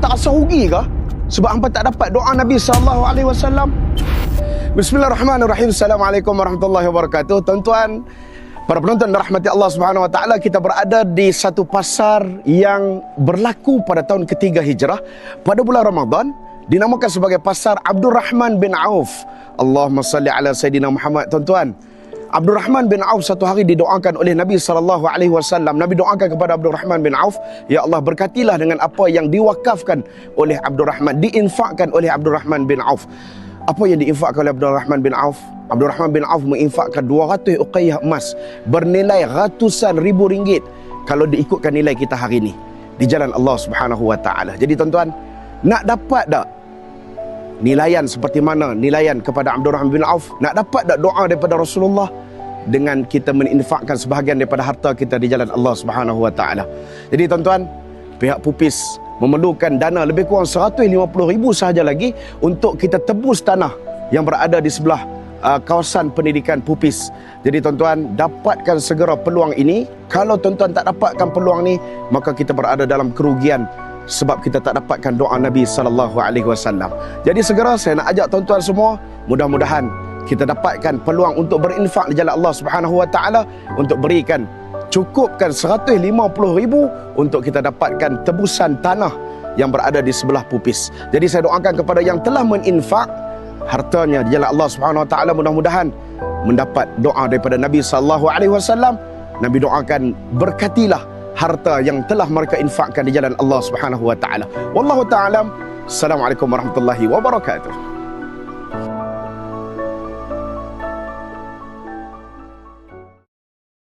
tak rasa rugi ke sebab hangpa tak dapat doa Nabi SAW? Bismillahirrahmanirrahim. Assalamualaikum warahmatullahi wabarakatuh. Tuan-tuan, para penonton rahmati Allah Subhanahu wa taala, kita berada di satu pasar yang berlaku pada tahun ketiga Hijrah pada bulan Ramadan, dinamakan sebagai Pasar Abdul Rahman bin Auf. Allahumma salli ala Sayyidina Muhammad. Tuan-tuan, Abdul Rahman bin Auf satu hari didoakan oleh Nabi SAW. Nabi doakan kepada Abdul Rahman bin Auf, ya Allah, berkatilah dengan apa yang diwakafkan oleh Abdul Rahman, diinfakkan oleh Abdul Rahman bin Auf. Apa yang diinfakkan oleh Abdul Rahman bin Auf? Abdul Rahman bin Auf menginfakkan 200 uqayyah emas bernilai ratusan ribu ringgit kalau diikutkan nilai kita hari ini di jalan Allah Subhanahu wa taala. Jadi tuan-tuan, nak dapat tak nilaian seperti mana nilaian kepada Abdul Rahman bin Auf? Nak dapat tak doa daripada Rasulullah? Dengan kita meninfakkan sebahagian daripada harta kita di jalan Allah Subhanahu wa taala. Jadi tuan-tuan, pihak Pupis memerlukan dana lebih kurang 150,000 sahaja lagi untuk kita tebus tanah yang berada di sebelah kawasan pendidikan Pupis. Jadi tuan-tuan, dapatkan segera peluang ini. Kalau tuan-tuan tak dapatkan peluang ni, maka kita berada dalam kerugian sebab kita tak dapatkan doa Nabi SAW. Jadi segera saya nak ajak tuan-tuan semua, mudah-mudahan kita dapatkan peluang untuk berinfak di jalan Allah Subhanahu wa taala, untuk berikan cukupkan 150,000 untuk kita dapatkan tebusan tanah yang berada di sebelah Pupis. Jadi saya doakan kepada yang telah meninfak hartanya di jalan Allah Subhanahu wa taala, mudah-mudahan mendapat doa daripada Nabi SAW. Nabi doakan, berkatilah harta yang telah mereka infakkan di jalan Allah Subhanahu wa taala. Wallahu ta'ala. Assalamualaikum warahmatullahi wabarakatuh.